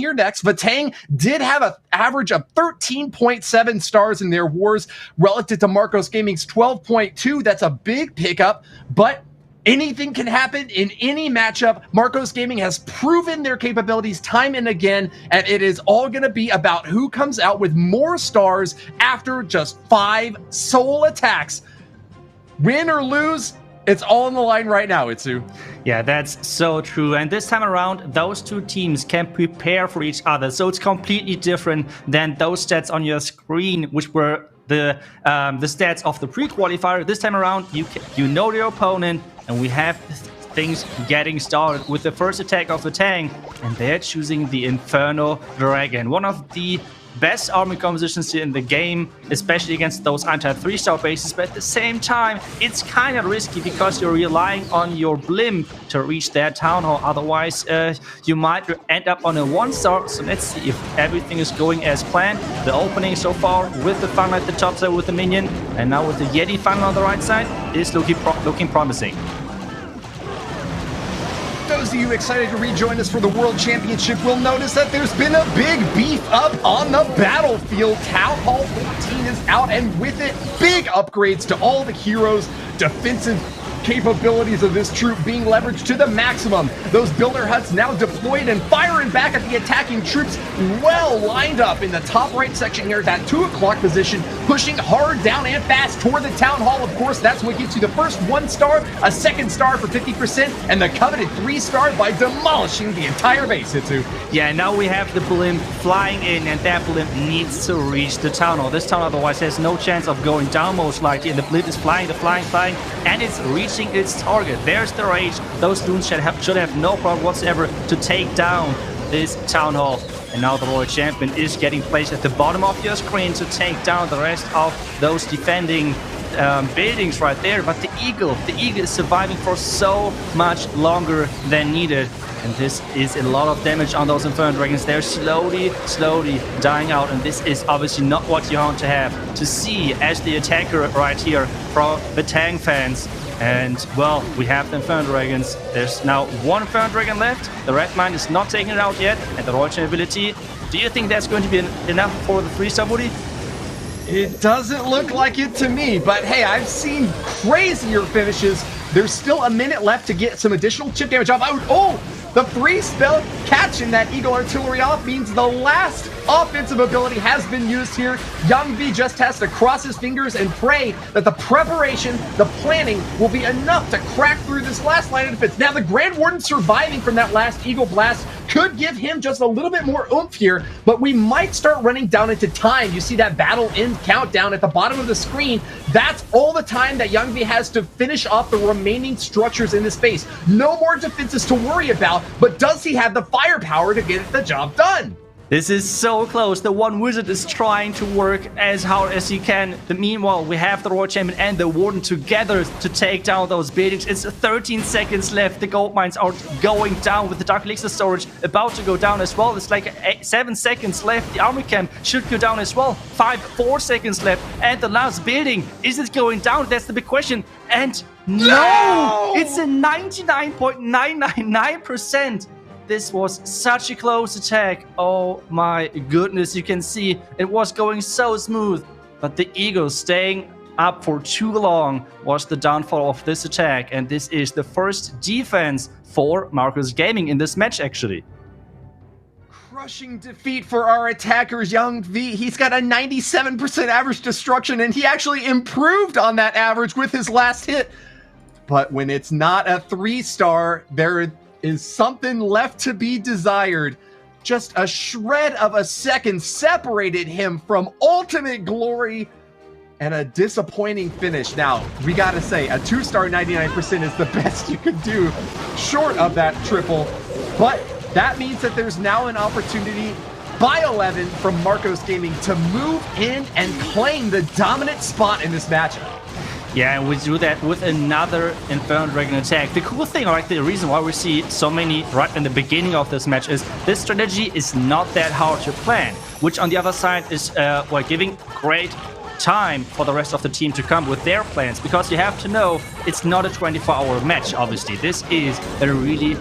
here next. Vatang did have an average of 13.7 stars in their wars relative to Marcos Gaming's 12.2. That's a big pickup, but anything can happen in any matchup. Marcos Gaming has proven their capabilities time and again, and it is all going to be about who comes out with more stars after just 5 sole attacks. Win or lose, it's all on the line right now, Itsu. Yeah, that's so true. And this time around, those two teams can prepare for each other. So it's completely different than those stats on your screen, which were the stats of the pre-qualifier. This time around, you know your opponent, and we have things getting started with the first attack of the tank, and they're choosing the Inferno Dragon, one of the best army compositions here in the game, especially against those anti-3-star bases. But at the same time, it's kind of risky because you're relying on your blimp to reach their town hall. Otherwise, you might end up on a 1-star. So let's see if everything is going as planned. The opening so far with the funnel at the top side with the minion, and now with the Yeti funnel on the right side, is looking promising. Those of you excited to rejoin us for the World Championship will notice that there's been a big beef up on the battlefield. Town Hall 14 is out, and with it, big upgrades to all the heroes. Defensive capabilities of this troop being leveraged to the maximum. Those builder huts now deployed and firing back at the attacking troops, well lined up in the top right section here at that 2 o'clock position, pushing hard down and fast toward the town hall. Of course, that's what gets you the first 1-star, a 2nd-star for 50%, and the coveted 3-star by demolishing the entire base, Hitsu. Yeah, now we have the blimp flying in, and that blimp needs to reach the town hall. This town hall otherwise has no chance of going down most likely, and the blimp is flying, and it's reaching its target. There's the rage. Those loons should have no problem whatsoever to take down this town hall. And now the Royal Champion is getting placed at the bottom of your screen to take down the rest of those defending buildings right there. But the eagle is surviving for so much longer than needed. And this is a lot of damage on those Inferno Dragons. They're slowly dying out. And this is obviously not what you want to have to see as the attacker right here from the Vatang fans. And, well, we have the Inferno Dragons. There's now 1 Inferno Dragon left. The Red Mine is not taking it out yet. And the Royal Champion ability, do you think that's going to be enough for the 3-star Woody? It doesn't look like it to me, but hey, I've seen crazier finishes. There's still a minute left to get some additional chip damage off. The free spell catching that Eagle Artillery off means the last offensive ability has been used here. Young V just has to cross his fingers and pray that the preparation, the planning will be enough to crack through this last line of defense. Now, the Grand Warden surviving from that last Eagle Blast could give him just a little bit more oomph here, but we might start running down into time. You see that battle end countdown at the bottom of the screen. That's all the time that Young V has to finish off the remaining structures in this base. No more defenses to worry about, but does he have the firepower to get the job done? This is so close. The one wizard is trying to work as hard as he can. Meanwhile, we have the Royal Champion and the Warden together to take down those buildings. It's 13 seconds left. The gold mines are going down with the Dark Elixir storage about to go down as well. It's like 7 seconds left. The army camp should go down as well. 4 seconds left. And the last building, is it going down? That's the big question. And no! It's a 99.999%. This was such a close attack. Oh my goodness, you can see it was going so smooth. But the Eagle staying up for too long was the downfall of this attack. And this is the first defense for Marcos Gaming in this match, actually. Crushing defeat for our attackers, Young V. He's got a 97% average destruction, and he actually improved on that average with his last hit. But when it's not a 3-star, there is something left to be desired. Just a shred of a second separated him from ultimate glory and a disappointing finish. Now, we gotta say, a 2-star 99% is the best you could do short of that triple, but that means that there's now an opportunity by 11 from Marcos Gaming to move in and claim the dominant spot in this matchup. Yeah, and we do that with another Inferno Dragon attack. The cool thing, or the reason why we see so many right in the beginning of this match is this strategy is not that hard to plan, which on the other side is giving great time for the rest of the team to come with their plans, because you have to know it's not a 24-hour match, obviously. This is a really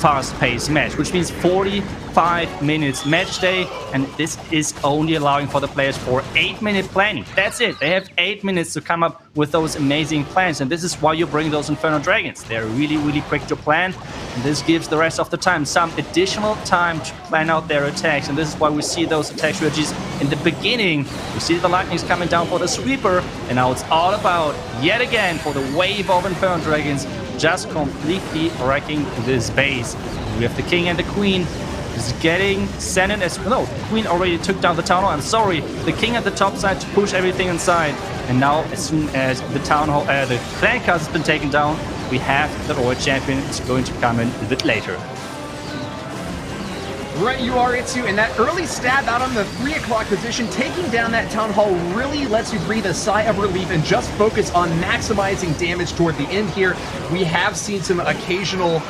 fast-paced match, which means 40 5 minutes match day, and this is only allowing for the players for 8-minute planning. That's it. They have 8 minutes to come up with those amazing plans, and this is why you bring those Inferno Dragons. They're really quick to plan, and this gives the rest of the time some additional time to plan out their attacks, and this is why we see those attack strategies in the beginning. We see the lightning's coming down for the sweeper, and now it's all about, yet again, for the wave of Inferno Dragons, just completely wrecking this base. We have the king and the queen is getting sent in as... No, the queen already took down the town hall. I'm sorry. The king at the top side to push everything inside. And now, as soon as the town hall, the clan castle has been taken down, we have the royal champion. It's going to come in a bit later. Right, you are, Itsu, and that early stab out on the 3 o'clock position, taking down that Town Hall really lets you breathe a sigh of relief and just focus on maximizing damage toward the end here. We have seen some occasional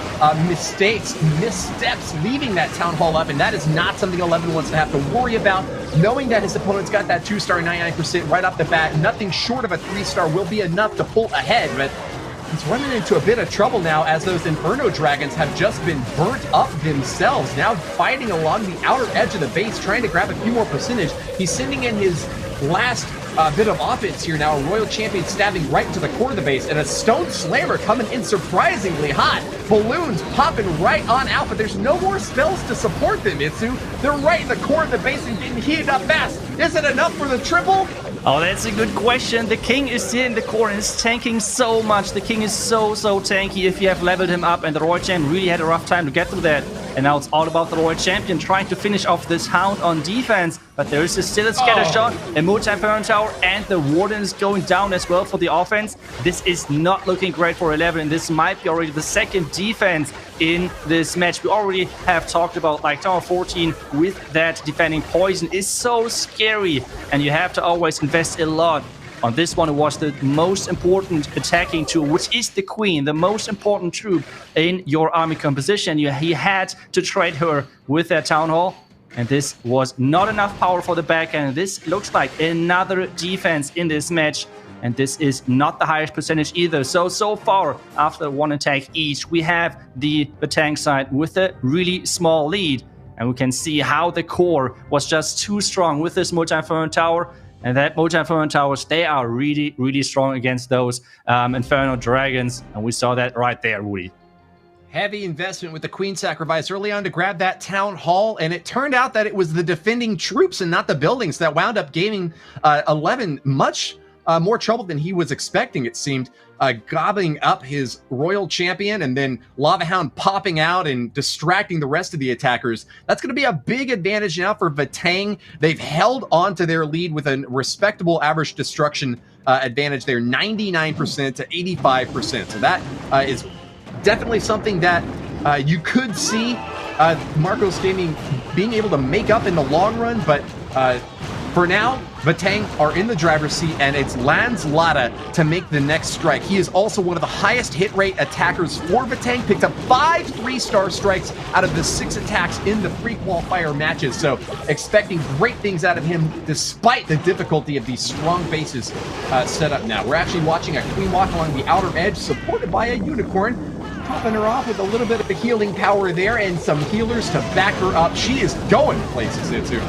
mistakes, missteps leaving that Town Hall up, and that is not something 11 wants to have to worry about. Knowing that his opponent's got that 2-star 99% right off the bat, nothing short of a 3-star will be enough to pull ahead, but he's running into a bit of trouble now as those Inferno Dragons have just been burnt up themselves. Now fighting along the outer edge of the base, trying to grab a few more percentage. He's sending in his last bit of offense here now. A Royal Champion stabbing right into the core of the base, and a Stone Slammer coming in surprisingly hot. Balloons popping right on out, but there's no more spells to support them, Itsu. They're right in the core of the base and getting heated up fast. Is it enough for the triple? Oh, that's a good question. The king is here in the core and is tanking so much. The king is so tanky if you have leveled him up, and the Royal Champion really had a rough time to get through that. And now it's all about the Royal Champion trying to finish off this Hound on defense. But there is still a scatter shot, a multi-Inferno Tower, and the Warden is going down as well for the offense. This is not looking great for 11, and this might be already the second defense in this match. We already have talked about like TH14 with that defending poison is so scary, and you have to always invest a lot. On this one, it was the most important attacking tool, which is the queen, the most important troop in your army composition. He had to trade her with that town hall, and this was not enough power for the back end. This looks like another defense in this match, and this is not the highest percentage either. So far, after one attack each, we have the Vatang side with a really small lead, and we can see how the core was just too strong with this multi-Inferno Tower. And that multi-Inferno Towers, they are really strong against those Inferno Dragons. And we saw that right there, Woody. Heavy investment with the Queen sacrifice early on to grab that Town Hall, and it turned out that it was the defending troops and not the buildings that wound up gaining 11 much more trouble than he was expecting, it seemed. Gobbling up his Royal Champion and then Lava Hound popping out and distracting the rest of the attackers. That's going to be a big advantage now for Vatang. They've held on to their lead with a respectable average destruction advantage there, 99% to 85%. So that is definitely something that you could see Marcos Gaming being able to make up in the long run, but for now, Vatang are in the driver's seat, and it's Lanslada to make the next strike. He is also one of the highest hit rate attackers for Vatang, picked up 5 3-star strikes out of the 6 attacks in the pre-qualifier matches, so expecting great things out of him despite the difficulty of these strong bases set up now. We're actually watching a Queen walk along the outer edge, supported by a Unicorn, popping her off with a little bit of healing power there and some healers to back her up. She is going places, Itsu.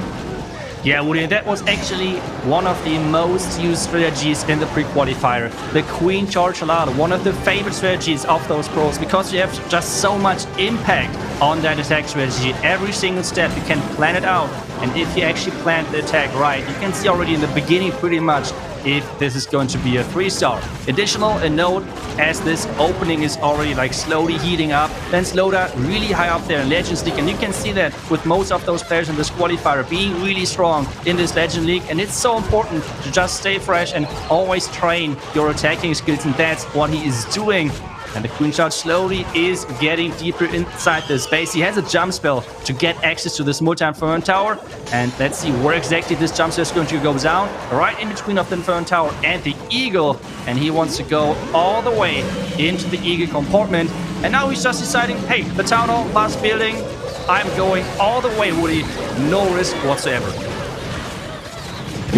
Yeah, Woody, that was actually one of the most used strategies in the pre-qualifier. The Queen Charge Alada, one of the favorite strategies of those pros, because you have just so much impact on that attack strategy. Every single step, you can plan it out. And if you actually plan the attack right, you can see already in the beginning pretty much if this is going to be a 3-star. Additional, a note, as this opening is already like slowly heating up, then Sloda really high up there in Legends League, and you can see that with most of those players in this qualifier being really strong in this Legend League, and it's so important to just stay fresh and always train your attacking skills, and that's what he is doing. And the Queen Charge slowly is getting deeper inside the space. He has a jump spell to get access to this multi-Inferno Tower. And let's see where exactly this jump spell is going to go down. Right in between of the Inferno Tower and the Eagle. And he wants to go all the way into the Eagle compartment. And now he's just deciding, hey, the Town Hall, last building, I'm going all the way, Woody. No risk whatsoever.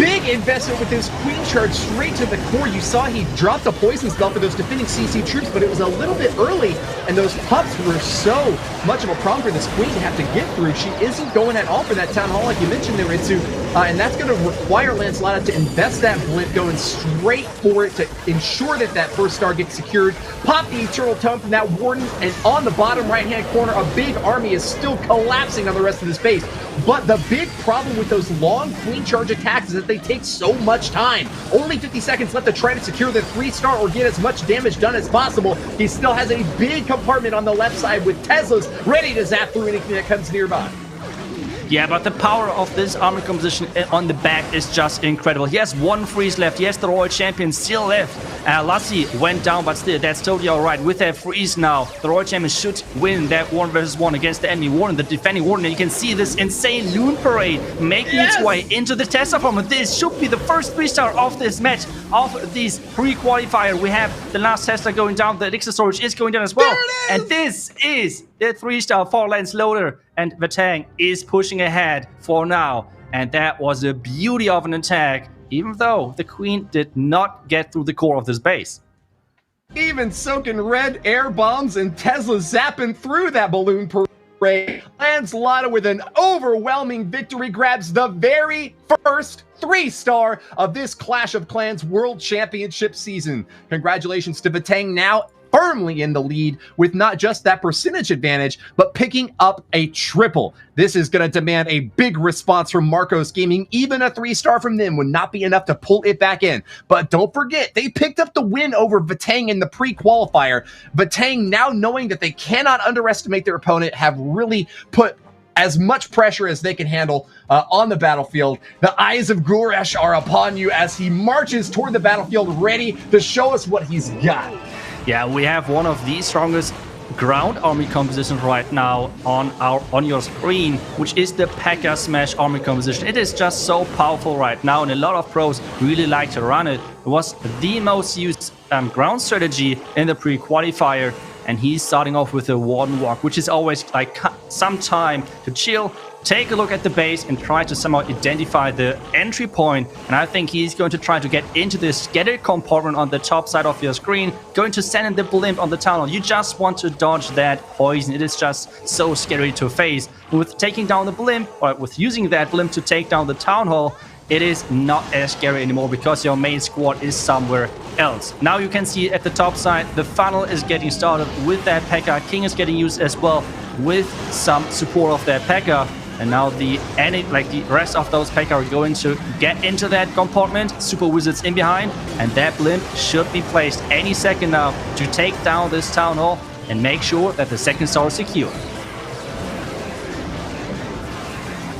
Big investment with his Queen Charge straight to the core. You saw he dropped a poison spell for those defending CC troops, but it was a little bit early, and those pups were so much of a problem for this Queen to have to get through. She isn't going at all for that Town Hall, like you mentioned there, Itsu, and that's going to require Lancelot to invest that blimp, going straight for it to ensure that that first star gets secured. Pop the Eternal Tome from that Warden, and on the bottom right-hand corner, a big army is still collapsing on the rest of the space. But the big problem with those long Queen Charge attacks is that they take so much time. Only 50 seconds left to try to secure the 3-star or get as much damage done as possible. He still has a big compartment on the left side with Teslas ready to zap through anything that comes nearby. Yeah, but the power of this army composition on the back is just incredible. He has 1 freeze left. Yes, the Royal Champion still left. Lassie went down, but still, that's totally alright. With that freeze now, the Royal Champion should win that 1 versus 1 against the enemy Warden, the defending Warden. And you can see this insane Loon Parade making its way into the Tesla farm. And this should be the first 3-star of this match, of these pre-qualifier. We have the last Tesla going down. The Elixir Storage is going down as well. And this is the 3-star for Lance Loader. And Vatang is pushing ahead for now. And that was a beauty of an attack, even though the Queen did not get through the core of this base. Even soaking red air bombs and Tesla zapping through that balloon parade. Lancelot with an overwhelming victory grabs the very first 3-star of this Clash of Clans World Championship season. Congratulations to Vatang, now firmly in the lead with not just that percentage advantage, but picking up a triple. This is going to demand a big response from Marcos Gaming. Even a 3-star from them would not be enough to pull it back in. But don't forget, they picked up the win over Vatang in the pre-qualifier. Vatang, now knowing that they cannot underestimate their opponent, have really put as much pressure as they can handle on the battlefield. The eyes of Goresh are upon you as he marches toward the battlefield, ready to show us what he's got. Yeah, we have one of the strongest ground army compositions right now on your screen, which is the Pekka Smash army composition. It is just so powerful right now, and a lot of pros really like to run it. It was the most used ground strategy in the pre-qualifier, and he's starting off with a Warden Walk, which is always like some time to chill, take a look at the base, and try to somehow identify the entry point. And I think he's going to try to get into this scattered compartment on the top side of your screen, going to send in the blimp on the tunnel. You just want to dodge that poison. It is just so scary to face. And with taking down the blimp, or with using that blimp to take down the town hall, it is not as scary anymore because your main squad is somewhere else. Now you can see at the top side, the funnel is getting started with that Pekka. King is getting used as well with some support of that Pekka. And now the rest of those Pekka are going to get into that compartment. Super Wizards in behind, and that blimp should be placed any second now to take down this town hall and make sure that the 2nd star is secure.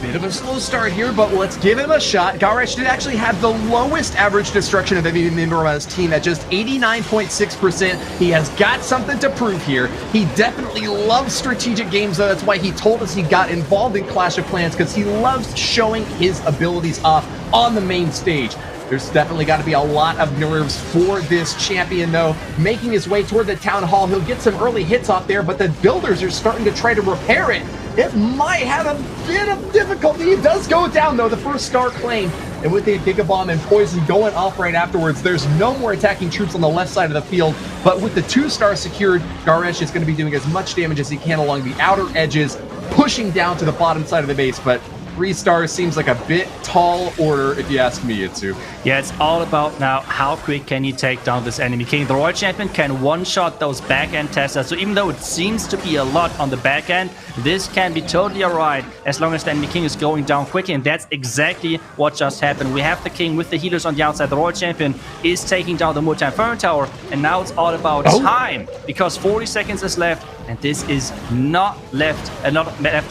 Bit of a slow start here, but let's give him a shot. Goresh did actually have the lowest average destruction of any member of his team at just 89.6%. He has got something to prove here. He definitely loves strategic games, though. That's why he told us he got involved in Clash of Clans, because he loves showing his abilities off on the main stage. There's definitely got to be a lot of nerves for this champion, though. Making his way toward the town hall, he'll get some early hits off there, but the builders are starting to try to repair it. It might have a bit of difficulty. It does go down, though, the 1st-star claim. And with the Giga Bomb and Poison going off right afterwards, there's no more attacking troops on the left side of the field. But with the 2-star secured, Goresh is going to be doing as much damage as he can along the outer edges, pushing down to the bottom side of the base. But 3 stars seems like a bit tall order, if you ask me, Itsu. Yeah, it's all about now how quick can he take down this enemy king. The Royal Champion can one-shot those back-end Teslas, so even though it seems to be a lot on the back end, this can be totally alright as long as the enemy king is going down quickly, and that's exactly what just happened. We have the king with the healers on the outside. The Royal Champion is taking down the multi-inferno tower, and now it's all about time, because 40 seconds is left, and this is not left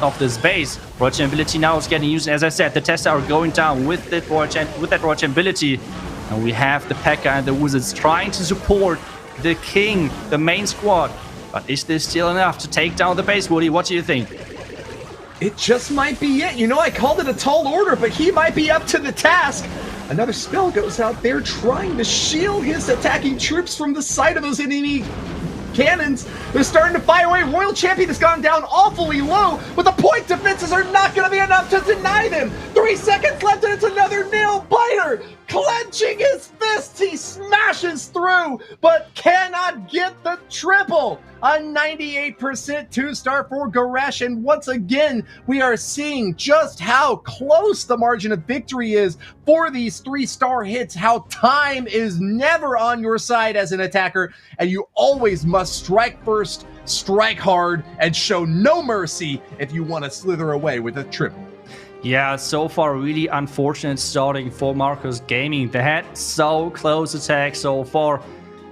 of this base. Royal Champion ability now is getting used. As I said, the Tesla are going down with that Royal Champion ability, and we have the Pekka and the Wizards trying to support the king, the main squad. But is this still enough to take down the base, Woody? What do you think? It just might be it. You know, I called it a tall order, but he might be up to the task. Another spell goes out there trying to shield his attacking troops from the sight of those enemy cannons. They're starting to fire away. Royal Champion has gone down awfully low, but the point defenses are not going to be enough to deny them. 3 seconds left, and it's another nail biter. but cannot get the triple. A 98% 2-star for Goresh, and once again, we are seeing just how close the margin of victory is for these 3-star hits, how time is never on your side as an attacker, and you always must strike first, strike hard, and show no mercy if you want to slither away with a triple. Yeah, so far really unfortunate starting for Marcus Gaming. They had so close attack so far.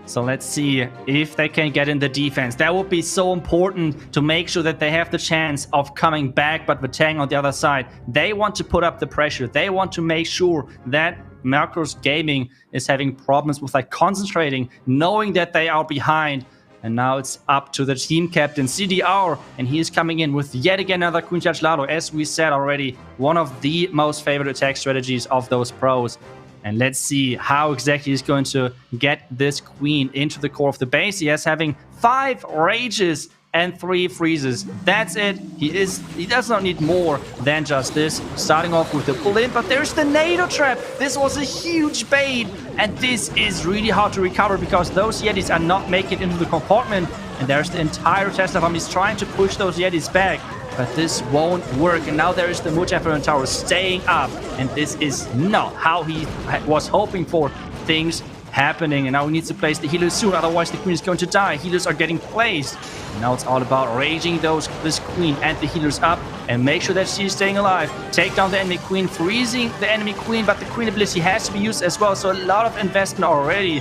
So let's see if they can get in the defense. That would be so important to make sure that they have the chance of coming back. But Vatang on the other side, they want to put up the pressure. They want to make sure that Marcus Gaming is having problems with like concentrating, knowing that they are behind. And now it's up to the team captain, CDR, and he is coming in with yet again another Queen Charge Lalo. As we said already, one of the most favorite attack strategies of those pros. And let's see how exactly he's going to get this queen into the core of the base. He is having 5 rages and 3 freezes. That's it. He does not need more than just this. Starting off with the blimp, but there's the NATO trap. This was a huge bait, and this is really hard to recover because those Yetis are not making it into the compartment. And there's the entire Tesla farm. He's trying to push those Yetis back, but this won't work. And now there is the multi-inferno tower staying up, and this is not how he was hoping for things happening. And now he needs to place the healers soon, otherwise the queen is going to die. Healers are getting placed. And now it's all about raging this queen and the healers up and make sure that she's staying alive. Take down the enemy queen, freezing the enemy queen, but the queen ability has to be used as well, so a lot of investment already.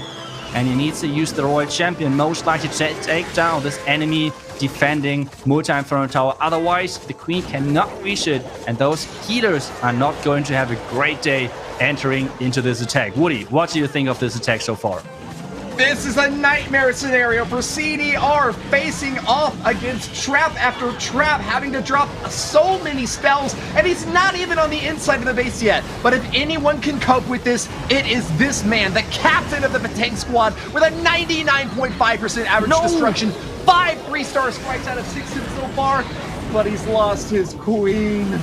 And he needs to use the Royal Champion most likely to take down this enemy defending multi-inferno tower. Otherwise, the queen cannot reach it, and those healers are not going to have a great day entering into this attack. Woody, what do you think of this attack so far? This is a nightmare scenario for CDR, facing off against trap after trap, having to drop so many spells, and he's not even on the inside of the base yet. But if anyone can cope with this, it is this man, the captain of the Vatang squad, with a 99.5% average destruction, 5 3-star strikes out of 6 hits so far, but he's lost his queen.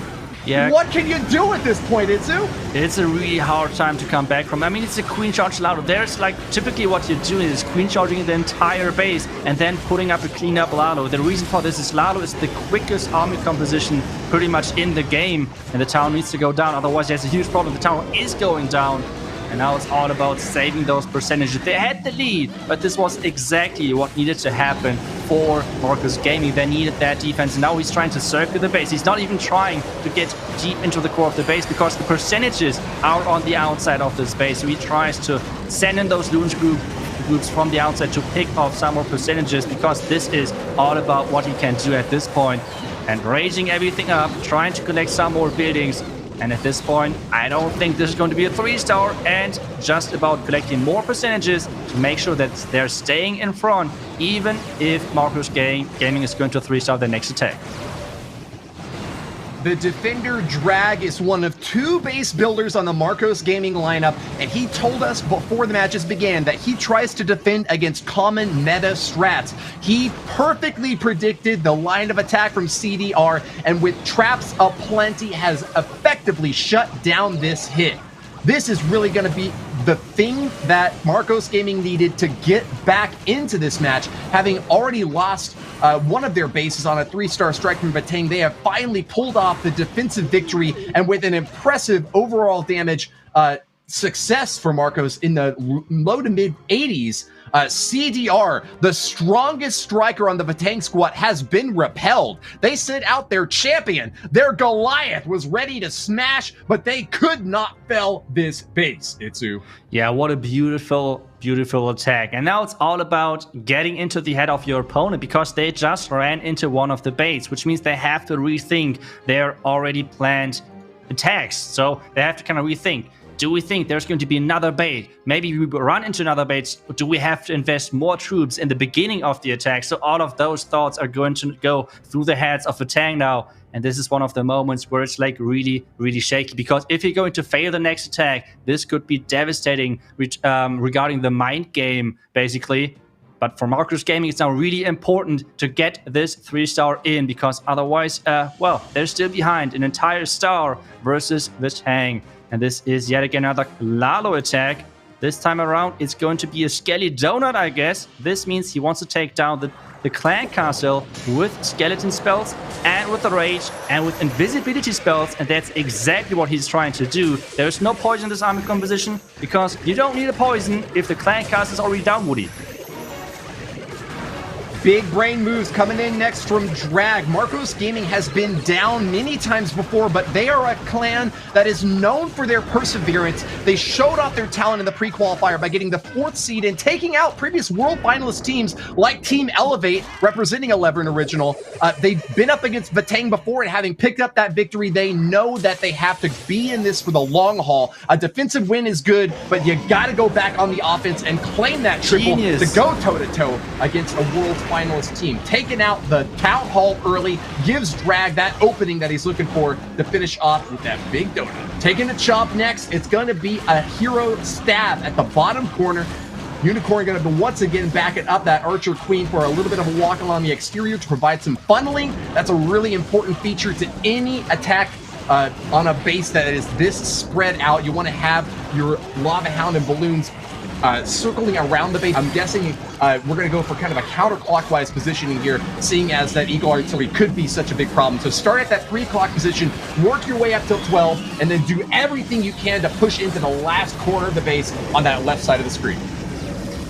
Yeah. What can you do at this point, Itsu? It's a really hard time to come back from. I mean, it's a queen charge Lalo. There's like, typically what you're doing is queen charging the entire base and then putting up a clean up Lalo. The reason for this is Lalo is the quickest army composition pretty much in the game, and the town needs to go down. Otherwise, there's a huge problem. The town is going down. And now it's all about saving those percentages. They had the lead, but this was exactly what needed to happen for Marcus Gaming. They needed that defense. And now he's trying to circle the base. He's not even trying to get deep into the core of the base because the percentages are on the outside of this base. So he tries to send in those loons groups from the outside to pick off some more percentages, because this is all about what he can do at this point. And raising everything up, trying to collect some more buildings. And at this point, I don't think this is going to be a 3-star, and just about collecting more percentages to make sure that they're staying in front, even if Marcus Gaming is going to 3-star the next attack. The Defender Drag is one of 2 base builders on the Marcos Gaming lineup, and he told us before the matches began that he tries to defend against common meta strats. He perfectly predicted the line of attack from CDR, and with traps aplenty has effectively shut down this hit. This is really going to be the thing that Marcos Gaming needed to get back into this match. Having already lost one of their bases on a 3-star strike from Vatang, they have finally pulled off the defensive victory, and with an impressive overall damage success for Marcos in the low to mid 80s, CDR, the strongest striker on the Vatang squad, has been repelled. They sent out their champion. Their Goliath was ready to smash, but they could not fell this base, Itsu. Yeah, what a beautiful, beautiful attack. And now it's all about getting into the head of your opponent, because they just ran into one of the baits, which means they have to rethink their already planned attacks. So they have to kind of rethink. Do we think there's going to be another bait? Maybe we will run into another bait. Do we have to invest more troops in the beginning of the attack? So all of those thoughts are going to go through the heads of Vatang now. And this is one of the moments where it's like really, really shaky. Because if you're going to fail the next attack, this could be devastating regarding the mind game, basically. But for Marcus Gaming, it's now really important to get this 3-star in, because otherwise, well, they're still behind an entire star versus Vatang. And this is yet again another Lalo attack. This time around, it's going to be a Skelly Donut, I guess. This means he wants to take down the Clan Castle with skeleton spells and with the rage and with invisibility spells, and that's exactly what he's trying to do. There's no poison in this army composition because you don't need a poison if the Clan Castle is already down, Woody. Big brain moves coming in next from Drag. Marcos Gaming has been down many times before, but they are a clan that is known for their perseverance. They showed off their talent in the pre-qualifier by getting the 4th seed and taking out previous world finalist teams like Team Elevate, representing 11 Original. They've been up against Vatang before, and having picked up that victory, they know that they have to be in this for the long haul. A defensive win is good, but you got to go back on the offense and claim that triple to go toe-to-toe against a world finalist team. Taking out the Town Hall early gives Drag that opening that he's looking for to finish off with that big donut. Taking the chop next, it's going to be a hero stab at the bottom corner. Unicorn going to once again back it up that Archer Queen for a little bit of a walk along the exterior to provide some funneling. That's a really important feature to any attack on a base that is this spread out. You want to have your Lava Hound and balloons circling around the base. I'm guessing we're going to go for kind of a counterclockwise positioning here, seeing as that Eagle Artillery could be such a big problem. So start at that 3 o'clock position, work your way up till 12, and then do everything you can to push into the last corner of the base on that left side of the screen.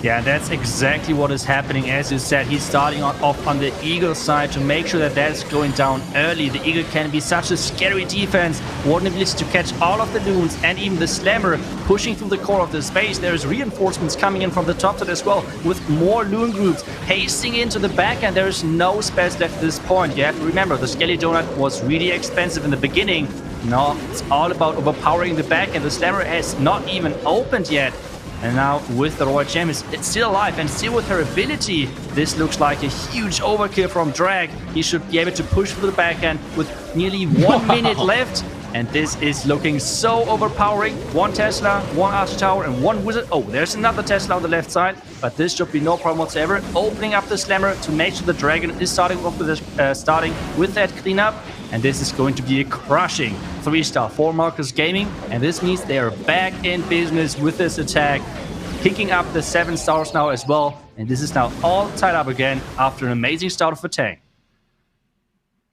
Yeah, that's exactly what is happening. As you said, he's starting off on the Eagle side to make sure that that's going down early. The Eagle can be such a scary defense. What an ability to catch all of the loons and even the Slammer pushing through the core of the space. There's reinforcements coming in from the top side as well with more loon groups hasting into the back, and there's no space left at this point. You have to remember, the Skelly Donut was really expensive in the beginning. Now it's all about overpowering the back, and the Slammer has not even opened yet. And now with the Royal Gem, it's still alive, and still with her ability, this looks like a huge overkill from Drag. He should be able to push through the backhand with nearly 1 minute left. And this is looking so overpowering. 1 Tesla, 1 Archer Tower, and 1 Wizard. Oh, there's another Tesla on the left side, but this should be no problem whatsoever. Opening up the Slammer to make sure the Dragon is starting with that cleanup. And this is going to be a crushing 3-star for Marcos Gaming. And this means they are back in business with this attack, picking up the 7 stars now as well. And this is now all tied up again after an amazing start of Vatang.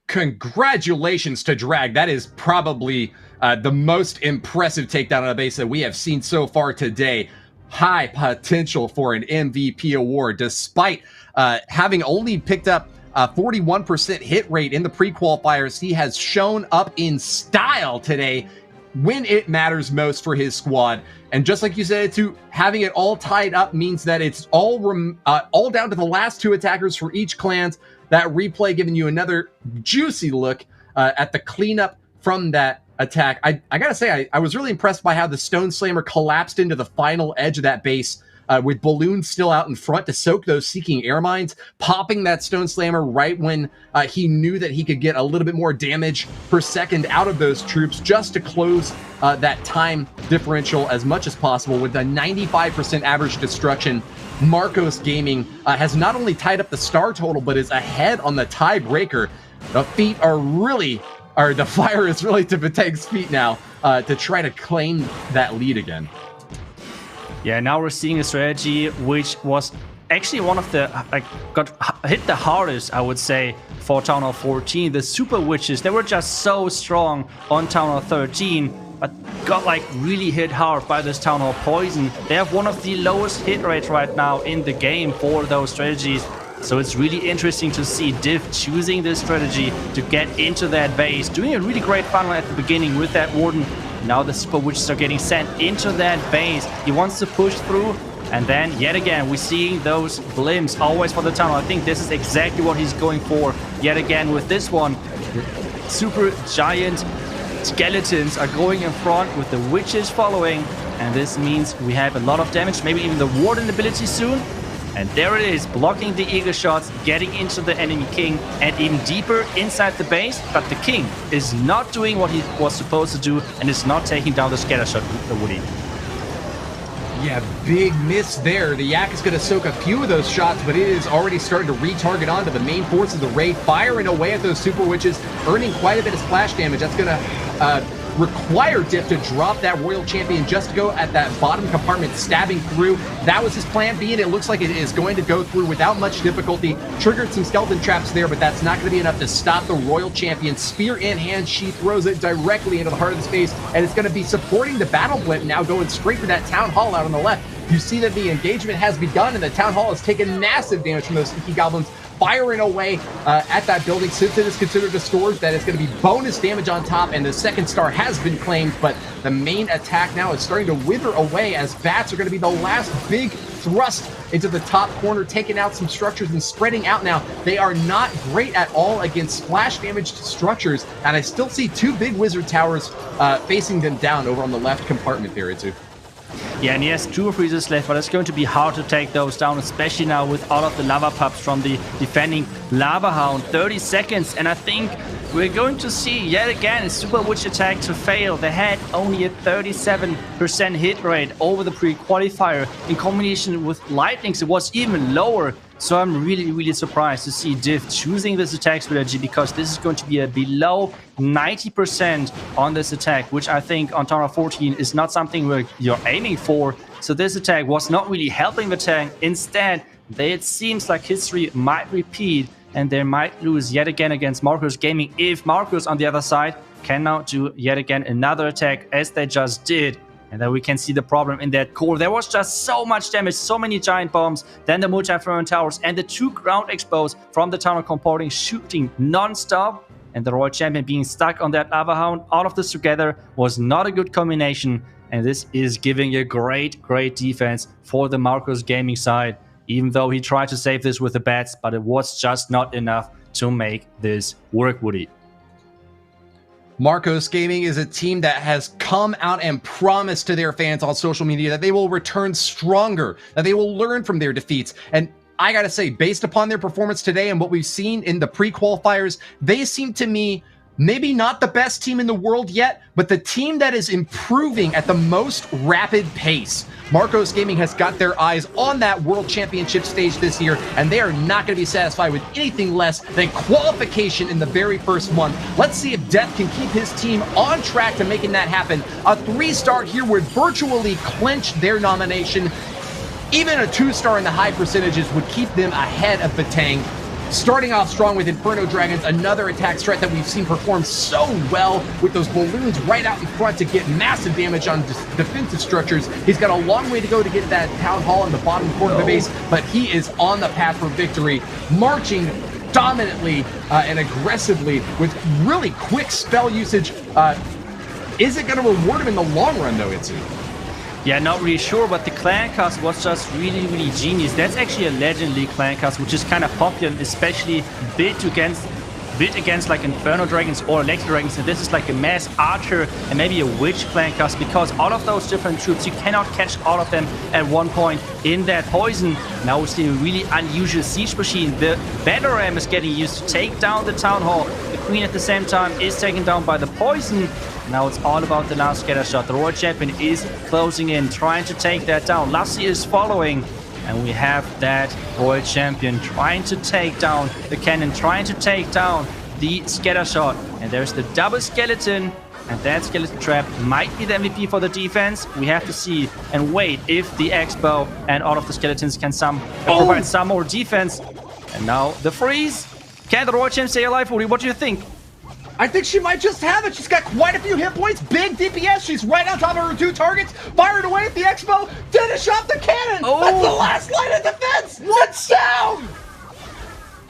Congratulations to Drag. That is probably the most impressive takedown on a base that we have seen so far today. High potential for an MVP award, despite having only picked up 41% hit rate in the pre-qualifiers. He has shown up in style today when it matters most for his squad. And just like you said, too, having it all tied up means that it's all down to the last 2 attackers for each clans. That replay giving you another juicy look at the cleanup from that attack. I gotta say, I was really impressed by how the Stone Slammer collapsed into the final edge of that base, with balloons still out in front to soak those seeking air mines, popping that Stone Slammer right when he knew that he could get a little bit more damage per second out of those troops, just to close that time differential as much as possible. With a 95% average destruction, Marcos Gaming has not only tied up the star total, but is ahead on the tiebreaker. The fire is really to Vatang's feet now to try to claim that lead again. Yeah, now we're seeing a strategy which was actually one of the, got hit the hardest, I would say, for Town Hall 14. The Super Witches, they were just so strong on Town Hall 13, but got really hit hard by this Town Hall Poison. They have one of the lowest hit rates right now in the game for those strategies. So it's really interesting to see Div choosing this strategy to get into that base, doing a really great funnel at the beginning with that Warden. Now the Super Witches are getting sent into that base. He wants to push through, and then yet again we're seeing those blimps always for the tunnel. I think this is exactly what he's going for. Yet again with this one, the super giant skeletons are going in front with the witches following, and this means we have a lot of damage, maybe even the Warden ability soon. And there it is, blocking the Eagle shots, getting into the enemy king, and even deeper inside the base. But the king is not doing what he was supposed to do, and is not taking down the scatter shot, Woody. Yeah, big miss there. The Yak is going to soak a few of those shots, but it is already starting to retarget onto the main force of the raid, firing away at those Super Witches, earning quite a bit of splash damage. That's going to require Diff to drop that Royal Champion just to go at that bottom compartment, stabbing through. That was his plan B, and it looks like it is going to go through without much difficulty. Triggered some skeleton traps there, but that's not going to be enough to stop the Royal Champion. Spear in hand, she throws it directly into the heart of the space, and it's going to be supporting the battle blimp now, going straight for that Town Hall out on the left. You see that the engagement has begun, and the Town Hall has taken massive damage from those sneaky goblins firing away at that building. Since it is considered a storage, that is going to be bonus damage on top, and the second star has been claimed, but the main attack now is starting to wither away as bats are going to be the last big thrust into the top corner, taking out some structures and spreading out now. They are not great at all against splash damaged structures, and I still see two big wizard towers facing them down over on the left compartment there, Itsu. Yeah, and he has 2 freezers left, but it's going to be hard to take those down, especially now with all of the lava pups from the defending Lava Hound. 30 seconds, and I think we're going to see yet again a Super Witch attack to fail. They had only a 37% hit rate over the pre-qualifier. In combination with Lightnings, it was even lower. So I'm really surprised to see Diff choosing this attack strategy, because this is going to be a below 90% on this attack, which I think on Tower 14 is not something where you're aiming for. So this attack was not really helping the tank. Instead, it seems like history might repeat, and they might lose yet again against Marcos Gaming if Marcos on the other side can now do yet again another attack as they just did. And then we can see the problem in that core. There was just so much damage, so many giant bombs, then the multi-inferno towers, and the 2 ground expos from the tunnel comporting shooting non-stop. And the Royal Champion being stuck on that Lava Hound. All of this together was not a good combination. And this is giving a great defense for the Marcos Gaming side. Even though he tried to save this with the bats, but it was just not enough to make this work, Woody. Marcos Gaming is a team that has come out and promised to their fans on social media that they will return stronger, that they will learn from their defeats. And I gotta say, based upon their performance today and what we've seen in the pre-qualifiers, they seem to me maybe not the best team in the world yet, but the team that is improving at the most rapid pace. Marcos Gaming has got their eyes on that World Championship stage this year, and they are not going to be satisfied with anything less than qualification in the very first month. Let's see if Death can keep his team on track to making that happen. A 3-star here would virtually clinch their nomination. Even a 2-star in the high percentages would keep them ahead of Vatang. Starting off strong with Inferno Dragons, another attack threat that we've seen perform so well with those balloons right out in front to get massive damage on defensive structures. He's got a long way to go to get that Town Hall in the bottom corner of the base, but he is on the path for victory, marching dominantly and aggressively with really quick spell usage. Is it going to reward him in the long run, though, Itsu? Yeah, not really sure, but the clan cast was just really genius. That's actually a Legend League clan cast, which is kind of popular, especially built against like Inferno Dragons or Electro Dragons. And this is like a mass archer and maybe a witch clan cast, because all of those different troops, you cannot catch all of them at one point in that poison. Now we see a really unusual siege machine. The battle ram is getting used to take down the Town Hall. The Queen at the same time is taken down by the poison. Now it's all about the last scatter shot. The Royal Champion is closing in, trying to take that down. Lassie is following, and we have that Royal Champion trying to take down the cannon, trying to take down the scatter shot. And there's the double skeleton, and that skeleton trap might be the MVP for the defense. We have to see and wait if the Expo and all of the skeletons can provide some more defense. And now the freeze. Can the Royal Champion stay alive, Woody? What do you think? I think she might just have it. She's got quite a few hit points, big DPS. She's right on top of her 2 targets, firing away at the Expo, finish off the cannon. Oh. That's the last line of defense. It's down.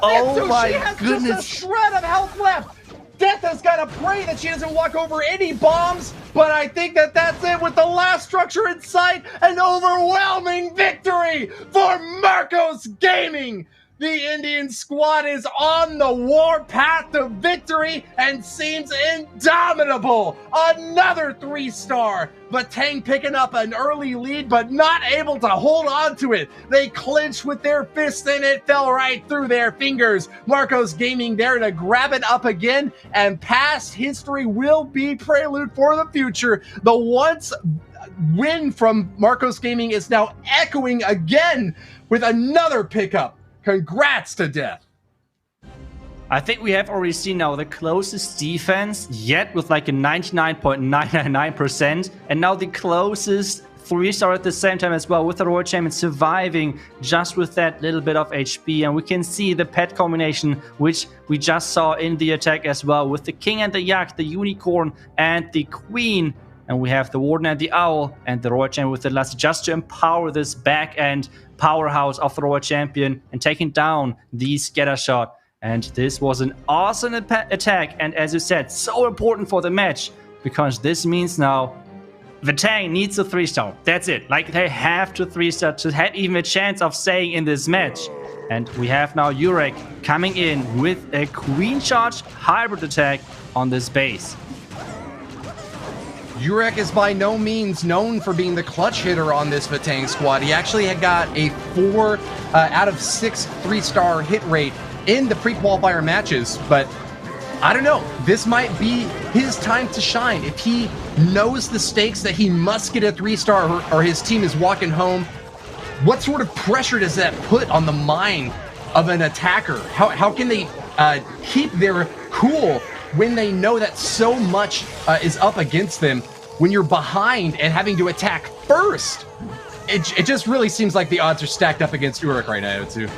Oh, so my she has goodness. just a shred of health left. Death has got to pray that she doesn't walk over any bombs, but I think that that's it with the last structure in sight. An overwhelming victory for Marcos Gaming. The Indian squad is on the war path to victory and seems indomitable. Another 3-star. Vatang picking up an early lead, but not able to hold on to it. They clinched with their fists and it fell right through their fingers. Marcos Gaming there to grab it up again, and past history will be prelude for the future. The once win from Marcos Gaming is now echoing again with another pickup. Congrats to Death. I think we have already seen now the closest defense yet with like a 99.999%. And now the closest 3-star at the same time as well, with the Royal Champion surviving just with that little bit of HP. And we can see the pet combination, which we just saw in the attack as well, with the King and the Yak, the Unicorn and the Queen. And we have the Warden and the Owl and the Royal Champion with the Lassie, just to empower this back end powerhouse of the Royal Champion and taking down the scatter shot. And this was an awesome attack, and as you said, so important for the match, because this means now Vatang needs a 3-star. That's it. Like, they have to 3-star to have even a chance of staying in this match. And we have now Urek coming in with a Queen Charge hybrid attack on this base. Urek is by no means known for being the clutch hitter on this Vatang squad. He actually had got a 4 out of 6 3-star hit rate in the pre-qualifier matches, but I don't know. This might be his time to shine. If he knows the stakes that he must get a 3-star or his team is walking home, what sort of pressure does that put on the mind of an attacker? How can they keep their cool when they know that so much is up against them when you're behind and having to attack first? It just really seems like the odds are stacked up against Urek right now, too.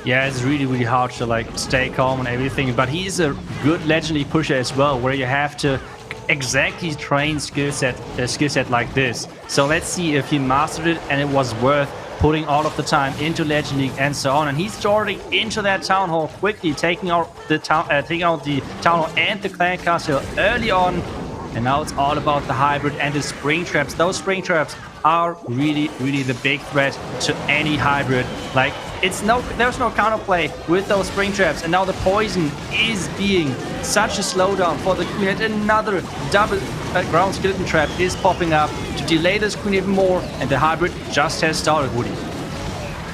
Yeah, it's really, really hard to like stay calm and everything, but he's a good legendary pusher as well, where you have to exactly train skill set like this. So let's see if he mastered it and it was worth putting all of the time into Legend League and so on. And he's starting into that town hall quickly, taking out the town hall and the clan castle early on. And now it's all about the hybrid and the spring traps. Those spring traps are really, really the big threat to any hybrid. Like, there's no counterplay with those spring traps, and now the poison is being such a slowdown for the Queen, and another double ground skeleton trap is popping up to delay this Queen even more, and the hybrid just has started, Woody.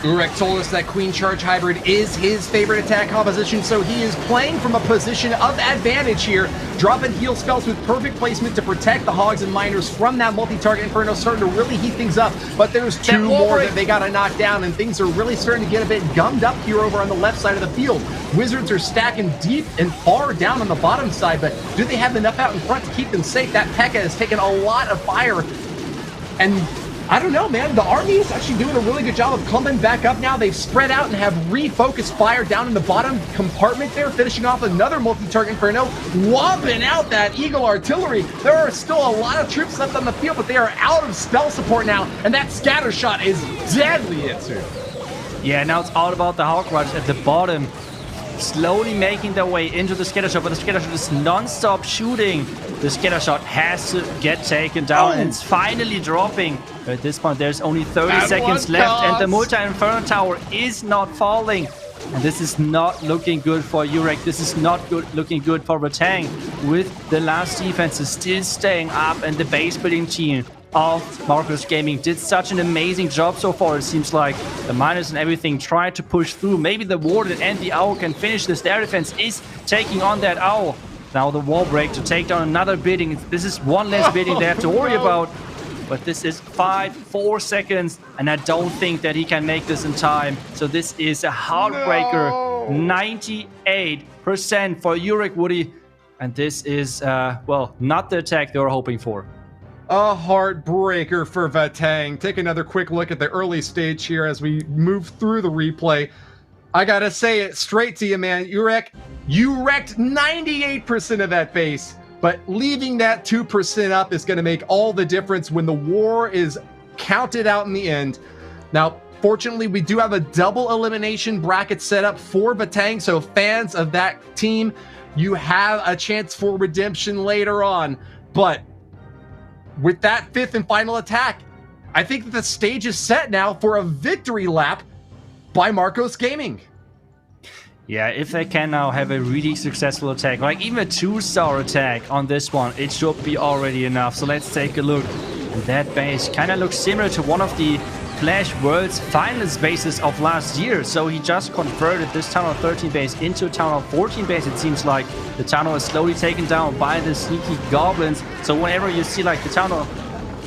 Urek told us that Queen Charge Hybrid is his favorite attack composition, so he is playing from a position of advantage here, dropping heal spells with perfect placement to protect the Hogs and Miners from that multi-target Inferno, starting to really heat things up. But there's 2 more that they gotta knock down, and things are really starting to get a bit gummed up here over on the left side of the field. Wizards are stacking deep and far down on the bottom side, but do they have enough out in front to keep them safe? That Pekka has taken a lot of fire, and I don't know, man. The army is actually doing a really good job of clumping back up now. They've spread out and have refocused fire down in the bottom compartment there, finishing off another multi-target Inferno, whomping out that Eagle artillery. There are still a lot of troops left on the field, but they are out of spell support now, and that scatter shot is deadly, Itsu. Yeah, now it's all about the Hog Riders at the bottom, slowly making their way into the scatter shot, but the scatter shot is non-stop shooting. The scatter shot has to get taken down, and it's finally dropping. At this point, there's only 30 seconds left, and the multi-inferno tower is not falling. And this is not looking good for Urek. This is not looking good for Vatang, with the last defenses still staying up, and the base building team of Marcus Gaming did such an amazing job so far. It seems like the miners and everything tried to push through. Maybe the Warden and the Owl can finish this. Their defense is taking on that Owl. Now the wall break to take down another bidding. This is one less bidding they have to worry about. But this is 4 seconds, and I don't think that he can make this in time. So this is a heartbreaker. 98% for Urek, Woody. And this is, well, not the attack they were hoping for. A heartbreaker for Vatang. Take another quick look at the early stage here as we move through the replay. I gotta say it straight to you, man. Urek, you wrecked 98% of that base, but leaving that 2% up is gonna make all the difference when the war is counted out in the end. Now, fortunately, we do have a double elimination bracket set up for Vatang, so fans of that team, you have a chance for redemption later on. But with that 5th and final attack, I think that the stage is set now for a victory lap by Marcos Gaming. Yeah, if they can now have a really successful attack, like even a 2-star attack on this one, it should be already enough. So let's take a look. And that base kind of looks similar to one of the Clash Worlds finalist bases of last year. So he just converted this Town Hall 13 base into a Town Hall 14 base. It seems like the Town Hall is slowly taken down by the sneaky goblins. So whenever you see like the Town Hall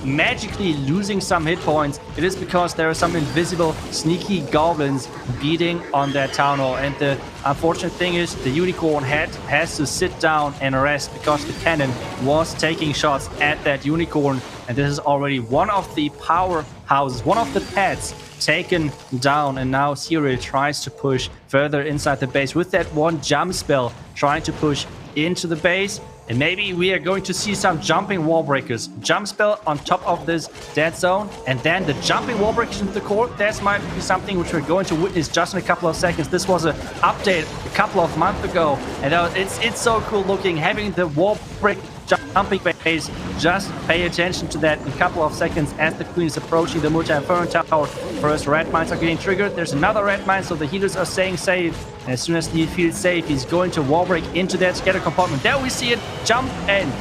magically losing some hit points, it is because there are some invisible, sneaky goblins beating on that town hall. And the unfortunate thing is the unicorn has to sit down and rest because the cannon was taking shots at that unicorn. And this is already one of the powerhouses, one of the pets taken down. And now Serial tries to push further inside the base with that one jump spell, trying to push into the base. And maybe we are going to see some jumping wall breakers. Jump spell on top of this dead zone. And then the jumping wall breakers into the core. That might be something which we're going to witness just in a couple of seconds. This was an update a couple of months ago. And it's so cool looking. Having the wall break jumping base. Just pay attention to that in a couple of seconds as the Queen is approaching the multi-inferno tower. First red mines are getting triggered. There's another red mine, so the healers are staying safe. And as soon as he feels safe, he's going to wall break into that scatter compartment. There we see it. Jump and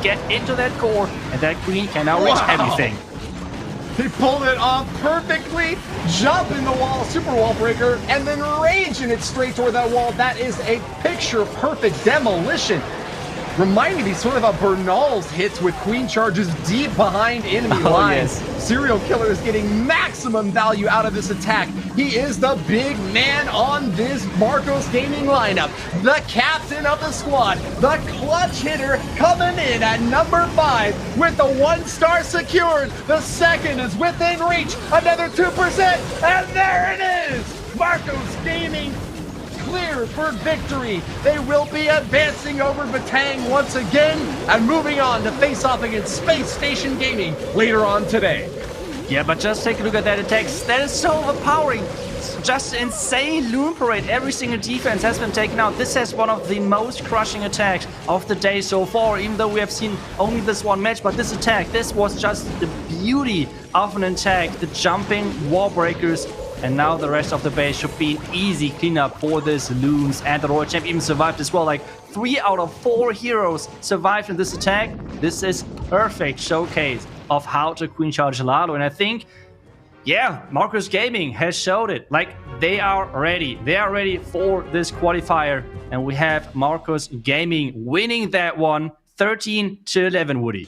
get into that core. And that Queen can now reach everything. He pulled it off perfectly. Jump in the wall, super wall breaker, and then raging it straight toward that wall. That is a picture-perfect demolition. Reminding me sort of how Bernal's hits with Queen charges deep behind enemy lines. Yes. Serial Killer is getting maximum value out of this attack. He is the big man on this Marcos Gaming lineup. The captain of the squad. The clutch hitter coming in at number 5 with the 1-star secured. The second is within reach. Another 2%. And there it is. Marcos Gaming clear for victory. They will be advancing over Vatang once again and moving on to face off against Space Station Gaming later on today. Yeah, but just take a look at that attack. That is so overpowering. It's just insane loon parade. Every single defense has been taken out. This has one of the most crushing attacks of the day so far, even though we have seen only this one match. But this attack, this was just the beauty of an attack. The jumping wall breakers. And now the rest of the base should be an easy cleanup for this loons. And the Royal Champ even survived as well. Like 3 out of 4 heroes survived in this attack. This is perfect showcase of how to queen charge Lalo. And I think, yeah, Marcos Gaming has showed it. Like, they are ready. They are ready for this qualifier. And we have Marcos Gaming winning that one 13-11, Woody.